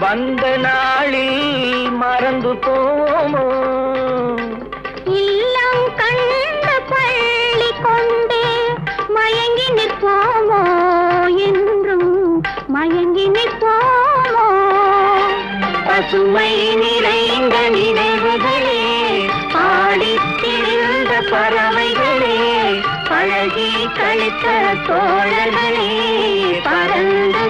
வந்த நாளில் மறந்து போமோ? இல்லம் கண்ட பள்ளி கொண்டே மயங்கி நிற்போமோ? என்றும் மயங்கி நிற்போமோ? பசுமை நிறைந்த நினைவுகளே, பாடித்திருந்த பறவைகளே, பழகி கழித்த தோழர்களே, பறந்து